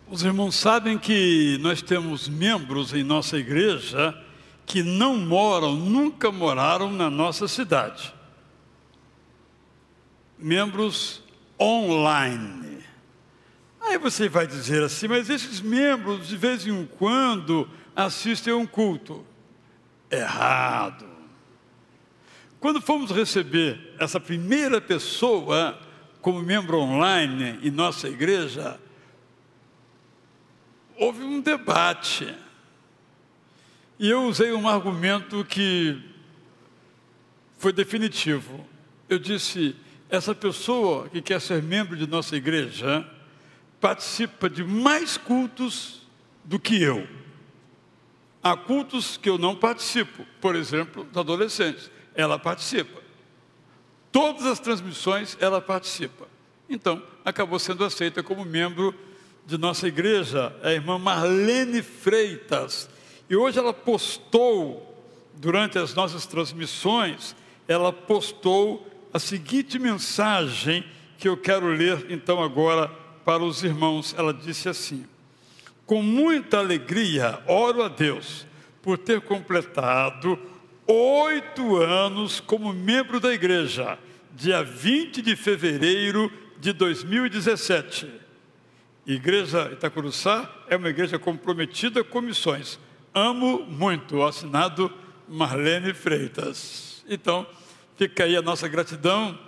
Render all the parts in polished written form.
Os irmãos sabem que nós temos membros em nossa igreja que não moram, nunca moraram na nossa cidade. Membros online. Aí você vai dizer assim, mas esses membros de vez em quando assistem a um culto. Errado. Quando fomos receber essa primeira pessoa como membro online em nossa igreja, houve um debate. E eu usei um argumento que foi definitivo. Eu disse, essa pessoa que quer ser membro de nossa igreja participa de mais cultos do que eu. Há cultos que eu não participo, por exemplo, dos adolescentes. Ela participa. Todas as transmissões ela participa. Então, acabou sendo aceita como membro de nossa igreja, a irmã Marlene Freitas. E hoje ela postou, durante as nossas transmissões, ela postou a seguinte mensagem que eu quero ler então agora para os irmãos. Ela disse assim: com muita alegria oro a Deus por ter completado 8 anos como membro da igreja, dia 20 de fevereiro de 2017. Igreja Itacuruçá é uma igreja comprometida com missões. Amo muito. Assinado Marlene Freitas. Então, fica aí a nossa gratidão,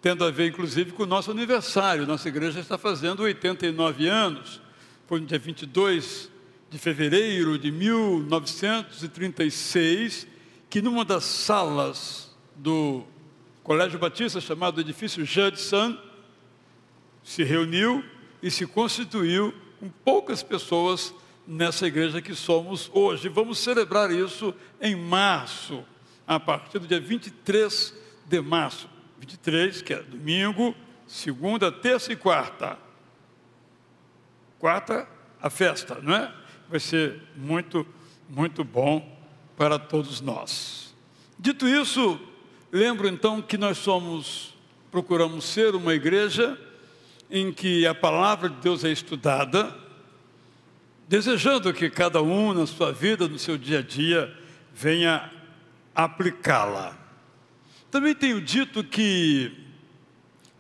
tendo a ver, inclusive, com o nosso aniversário. Nossa igreja está fazendo 89 anos. Foi no dia 22 de fevereiro de 1936, que numa das salas do Colégio Batista, chamado Edifício Judson, se reuniu e se constituiu com poucas pessoas nessa igreja que somos hoje. Vamos celebrar isso em março, a partir do dia 23 de março. 23, que é domingo, segunda, terça e quarta. Quarta, a festa, não é? Vai ser muito, muito bom para todos nós. Dito isso, lembro então que nós procuramos ser uma igreja em que a palavra de Deus é estudada, desejando que cada um na sua vida, no seu dia a dia, venha aplicá-la. Também tenho dito que,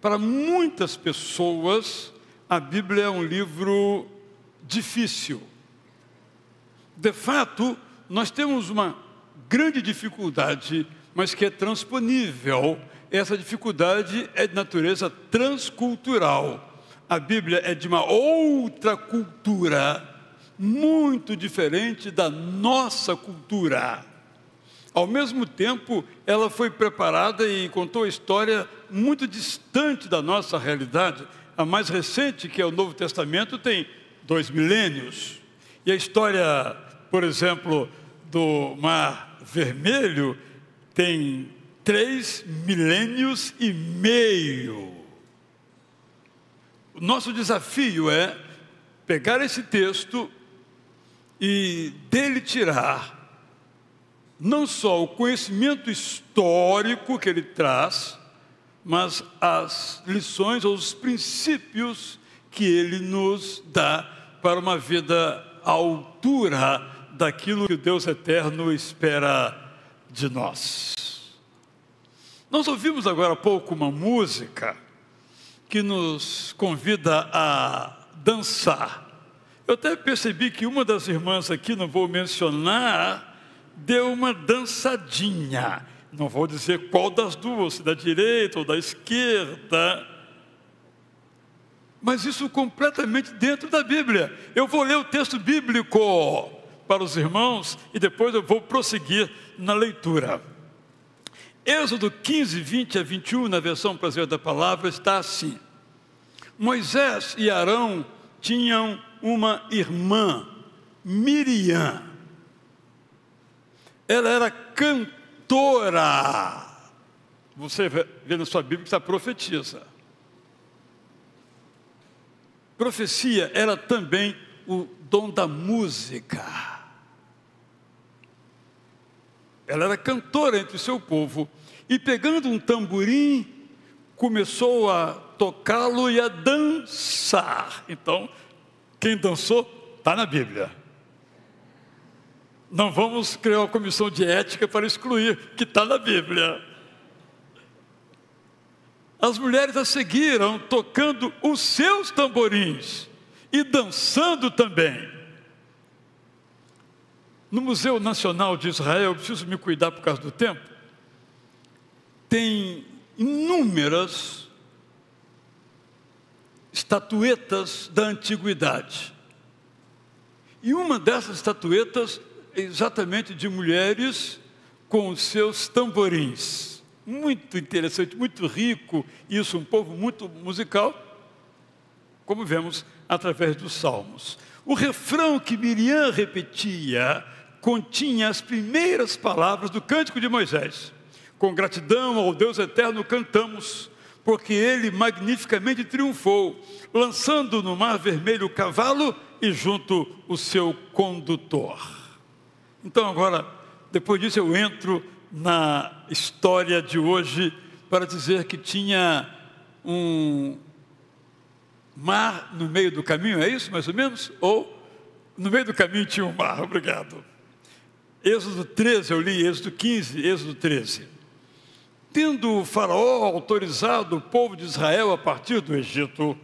para muitas pessoas, a Bíblia é um livro difícil. De fato, nós temos uma grande dificuldade, mas que é transponível. Essa dificuldade é de natureza transcultural. A Bíblia é de uma outra cultura, muito diferente da nossa cultura. Ao mesmo tempo, ela foi preparada e contou a história muito distante da nossa realidade. A mais recente, que é o Novo Testamento, tem 2 milênios. E a história, por exemplo, do Mar Vermelho tem 3 milênios e meio. O nosso desafio é pegar esse texto e dele tirar não só o conhecimento histórico que ele traz, mas as lições ou os princípios que ele nos dá para uma vida à altura daquilo que o Deus eterno espera de nós. Nós ouvimos agora há pouco uma música que nos convida a dançar. Eu até percebi que uma das irmãs aqui, não vou mencionar, deu uma dançadinha. Não vou dizer qual das duas, se da direita ou da esquerda, mas isso completamente dentro da Bíblia. Eu vou ler o texto bíblico para os irmãos e depois eu vou prosseguir na leitura. Êxodo 15, 20 a 21, na versão brasileira da palavra, está assim: Moisés e Arão tinham uma irmã, Miriam. Ela era cantora. Você vê na sua Bíblia que está profetiza. Profecia era também o dom da música. Ela era cantora entre o seu povo. E pegando um tamborim, começou a tocá-lo e a dançar. Então, Quem dançou, está na Bíblia. Não vamos criar uma comissão de ética para excluir, que está na Bíblia. As mulheres a seguiram, tocando os seus tamborins e dançando também. No Museu Nacional de Israel, eu preciso me cuidar por causa do tempo, tem inúmeras estatuetas da antiguidade. E uma dessas estatuetas é exatamente de mulheres com os seus tamborins. Muito interessante, muito rico, isso, um povo muito musical, como vemos através dos Salmos. O refrão que Miriam repetia continha as primeiras palavras do Cântico de Moisés. Com gratidão ao Deus eterno cantamos, porque ele magnificamente triunfou, lançando no mar vermelho o cavalo e junto o seu condutor. Então agora, depois disso eu entro na história de hoje para dizer que tinha um mar no meio do caminho, é isso mais ou menos? Ou no meio do caminho tinha um mar, obrigado. Êxodo 13, eu li Êxodo 15, Êxodo 13. Tendo o faraó autorizado o povo de Israel a partir do Egito,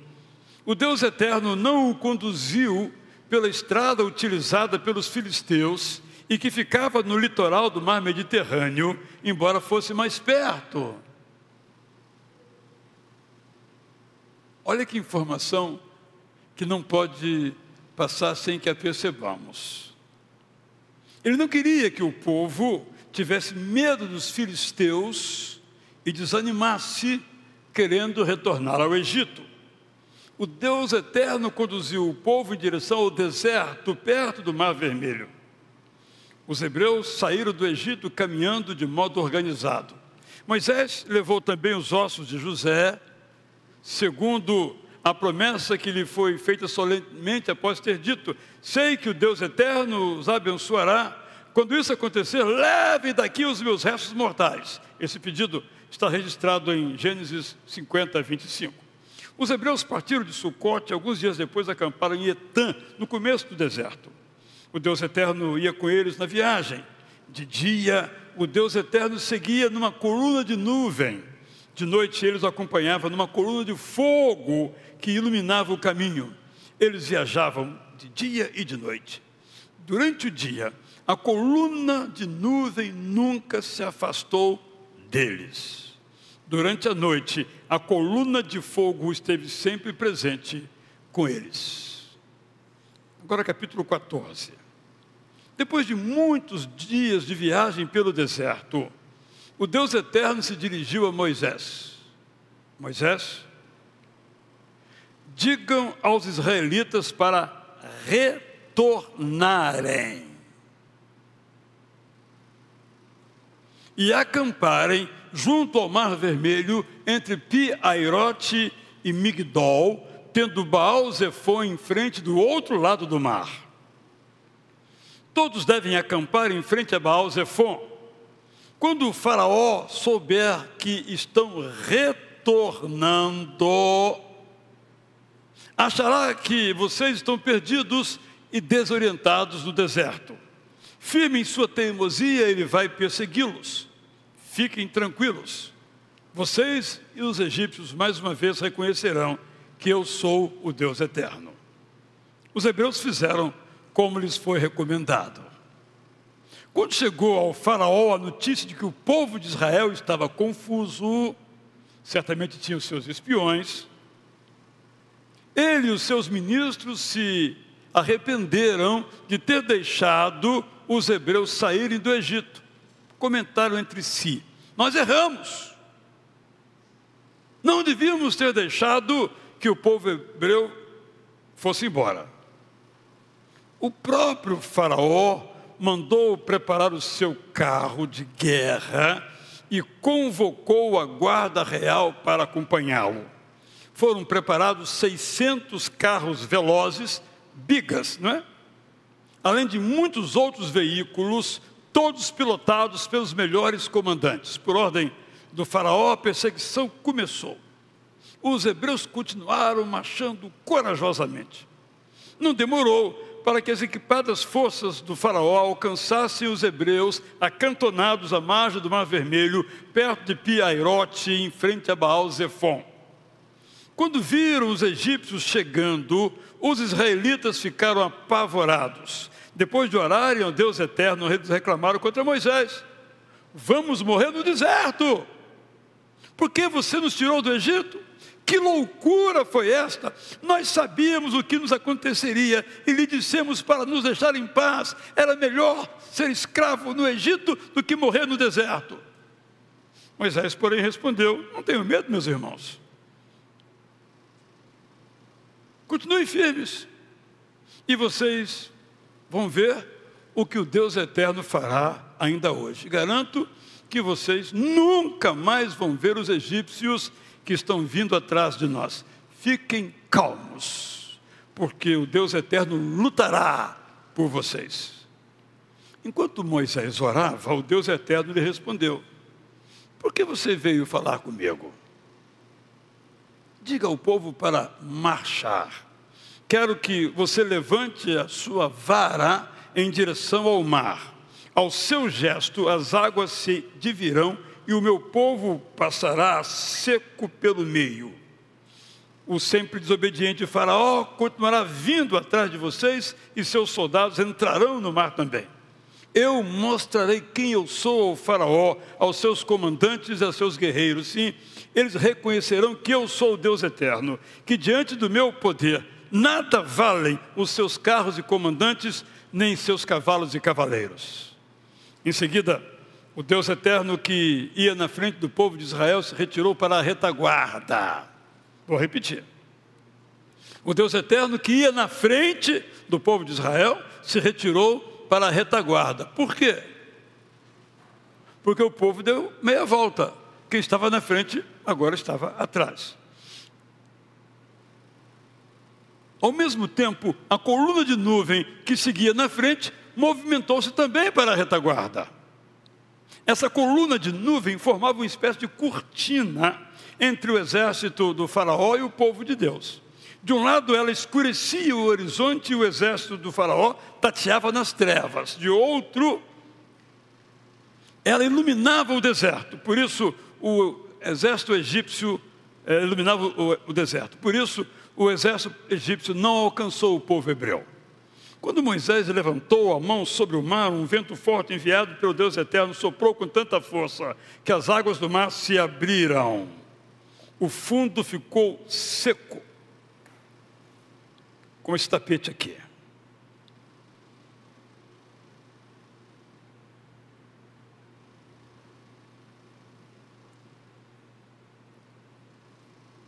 o Deus eterno não o conduziu pela estrada utilizada pelos filisteus e que ficava no litoral do mar Mediterrâneo, embora fosse mais perto. Olha que informação que não pode passar sem que a percebamos. Ele não queria que o povo tivesse medo dos filisteus e desanimasse querendo retornar ao Egito. O Deus eterno conduziu o povo em direção ao deserto, perto do Mar Vermelho. Os hebreus saíram do Egito caminhando de modo organizado. Moisés levou também os ossos de José, segundo a promessa que lhe foi feita solenemente após ter dito: sei que o Deus eterno os abençoará. Quando isso acontecer, leve daqui os meus restos mortais. Esse pedido está registrado em Gênesis 50, 25. Os hebreus partiram de Sucote, alguns dias depois acamparam em Etã, no começo do deserto. O Deus eterno ia com eles na viagem. De dia, o Deus eterno seguia numa coluna de nuvem. De noite, eles o acompanhavam numa coluna de fogo que iluminava o caminho. Eles viajavam de dia e de noite. Durante o dia, a coluna de nuvem nunca se afastou deles. Durante a noite, a coluna de fogo esteve sempre presente com eles. Agora capítulo 14. Depois de muitos dias de viagem pelo deserto, o Deus eterno se dirigiu a Moisés. Moisés, digam aos israelitas para retornarem e acamparem junto ao Mar Vermelho, entre Pi-Airote e Migdol, tendo Baal-Zefon em frente do outro lado do mar. Todos devem acampar em frente a Baal-Zefon. Quando o faraó souber que estão retornando, achará que vocês estão perdidos e desorientados no deserto. Firmem sua teimosia, ele vai persegui-los. Fiquem tranquilos. Vocês e os egípcios mais uma vez reconhecerão que eu sou o Deus eterno. Os hebreus fizeram como lhes foi recomendado. Quando chegou ao faraó a notícia de que o povo de Israel estava confuso, certamente tinha os seus espiões, ele e os seus ministros se arrependeram de ter deixado os hebreus saírem do Egito. Comentaram entre si: nós erramos. Não devíamos ter deixado que o povo hebreu fosse embora. O próprio faraó mandou preparar o seu carro de guerra e convocou a guarda real para acompanhá-lo. Foram preparados 600 carros velozes, bigas, não é? Além de muitos outros veículos, todos pilotados pelos melhores comandantes. Por ordem do faraó, a perseguição começou. Os hebreus continuaram marchando corajosamente. Não demorou para que as equipadas forças do faraó alcançassem os hebreus acantonados à margem do Mar Vermelho, perto de Pi-Hairote, em frente a Baal-Zefon. Quando viram os egípcios chegando, os israelitas ficaram apavorados. Depois de orarem ao Deus eterno, eles reclamaram contra Moisés: vamos morrer no deserto. Por que você nos tirou do Egito? Que loucura foi esta? Nós sabíamos o que nos aconteceria e lhe dissemos para nos deixar em paz. Era melhor ser escravo no Egito do que morrer no deserto. Moisés, porém, respondeu: não tenho medo, meus irmãos. Continuem firmes e vocês vão ver o que o Deus eterno fará ainda hoje. Garanto que vocês nunca mais vão ver os egípcios que estão vindo atrás de nós. Fiquem calmos, porque o Deus eterno lutará por vocês. Enquanto Moisés orava, o Deus eterno lhe respondeu: por que você veio falar comigo? Diga ao povo para marchar. Quero que você levante a sua vara em direção ao mar. Ao seu gesto, as águas se dividirão e o meu povo passará seco pelo meio. O sempre desobediente faraó continuará vindo atrás de vocês e seus soldados entrarão no mar também. Eu mostrarei quem eu sou ao faraó, aos seus comandantes e aos seus guerreiros. Sim, eles reconhecerão que eu sou o Deus eterno, que diante do meu poder nada valem os seus carros e comandantes, nem seus cavalos e cavaleiros. Em seguida, o Deus eterno que ia na frente do povo de Israel se retirou para a retaguarda. Vou repetir. O Deus eterno que ia na frente do povo de Israel se retirou para a retaguarda. Por quê? Porque o povo deu meia volta. Quem estava na frente agora estava atrás. Ao mesmo tempo, a coluna de nuvem que seguia na frente movimentou-se também para a retaguarda. Essa coluna de nuvem formava uma espécie de cortina entre o exército do faraó e o povo de Deus. De um lado, ela escurecia o horizonte e o exército do faraó tateava nas trevas. De outro, ela iluminava o deserto. Por isso, o exército egípcio iluminava o deserto. Por isso, o exército egípcio não alcançou o povo hebreu. Quando Moisés levantou a mão sobre o mar, um vento forte enviado pelo Deus eterno soprou com tanta força que as águas do mar se abriram. O fundo ficou seco, como esse tapete aqui.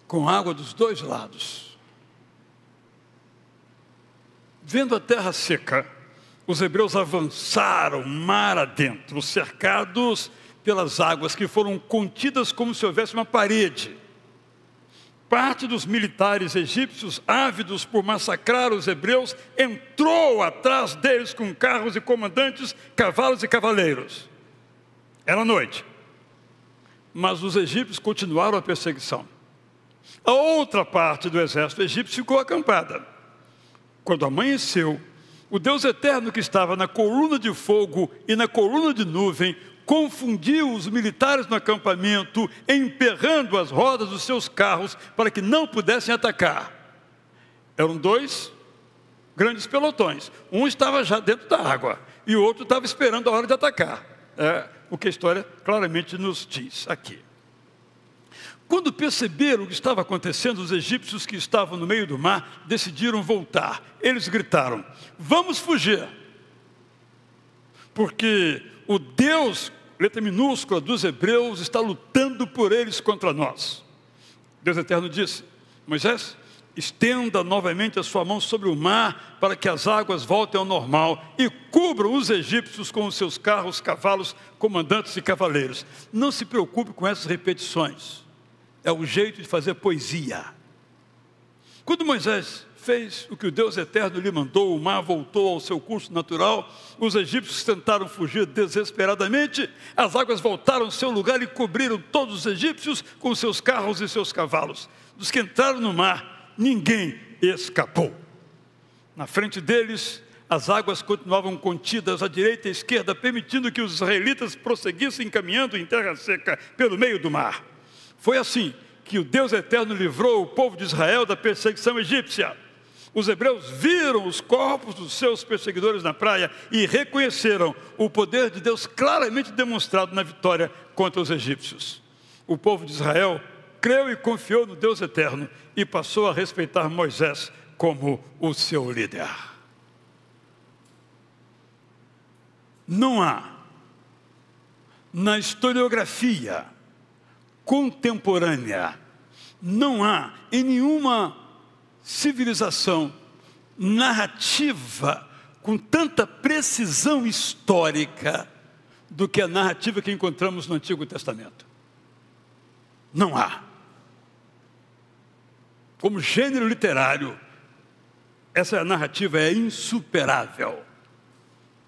Com água dos dois lados. Vendo a terra seca, os hebreus avançaram mar adentro, cercados pelas águas que foram contidas como se houvesse uma parede. Parte dos militares egípcios, ávidos por massacrar os hebreus, entrou atrás deles com carros e comandantes, cavalos e cavaleiros. Era noite, mas os egípcios continuaram a perseguição. A outra parte do exército egípcio ficou acampada. Quando amanheceu, o Deus eterno que estava na coluna de fogo e na coluna de nuvem confundiu os militares no acampamento, emperrando as rodas dos seus carros para que não pudessem atacar. Eram dois grandes pelotões. Um estava já dentro da água e o outro estava esperando a hora de atacar. É o que a história claramente nos diz aqui. Quando perceberam o que estava acontecendo, os egípcios que estavam no meio do mar decidiram voltar. Eles gritaram: vamos fugir, porque o Deus, letra minúscula, dos hebreus está lutando por eles contra nós. Deus eterno disse: Moisés, estenda novamente a sua mão sobre o mar para que as águas voltem ao normal e cubram os egípcios com os seus carros, cavalos, comandantes e cavaleiros. Não se preocupe com essas repetições. É o jeito de fazer poesia. Quando Moisés fez o que o Deus eterno lhe mandou, o mar voltou ao seu curso natural, os egípcios tentaram fugir desesperadamente, as águas voltaram ao seu lugar e cobriram todos os egípcios com seus carros e seus cavalos. Dos que entraram no mar, ninguém escapou. Na frente deles, as águas continuavam contidas à direita e à esquerda, permitindo que os israelitas prosseguissem caminhando em terra seca pelo meio do mar. Foi assim que o Deus Eterno livrou o povo de Israel da perseguição egípcia. Os hebreus viram os corpos dos seus perseguidores na praia e reconheceram o poder de Deus claramente demonstrado na vitória contra os egípcios. O povo de Israel creu e confiou no Deus Eterno e passou a respeitar Moisés como o seu líder. Não há na historiografia contemporânea, não há em nenhuma civilização narrativa com tanta precisão histórica do que a narrativa que encontramos no Antigo Testamento. Não há. Como gênero literário, essa narrativa é insuperável.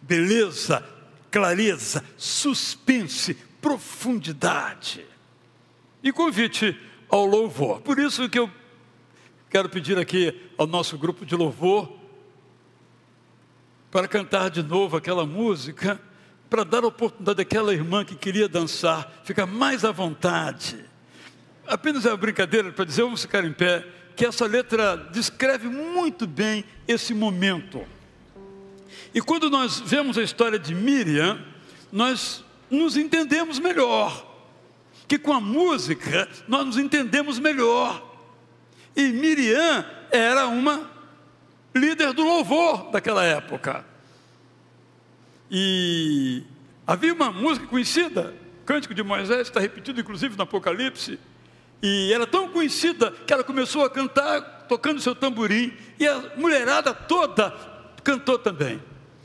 Beleza, clareza, suspense, profundidade e convite ao louvor. Por isso que eu quero pedir aqui ao nosso grupo de louvor para cantar de novo aquela música, para dar a oportunidade àquela irmã que queria dançar, ficar mais à vontade. Apenas é uma brincadeira para dizer, vamos ficar em pé, que essa letra descreve muito bem esse momento. E quando nós vemos a história de Miriam, nós nos entendemos melhor. Que com a música nós nos entendemos melhor. E Miriam era uma líder do louvor daquela época. E havia uma música conhecida, Cântico de Moisés, está repetido inclusive no Apocalipse. E era tão conhecida que ela começou a cantar tocando seu tamborim. E a mulherada toda cantou também.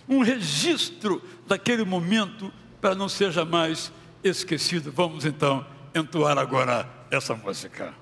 Um registro daquele momento para não ser jamais esquecido. Vamos então entoar agora essa música.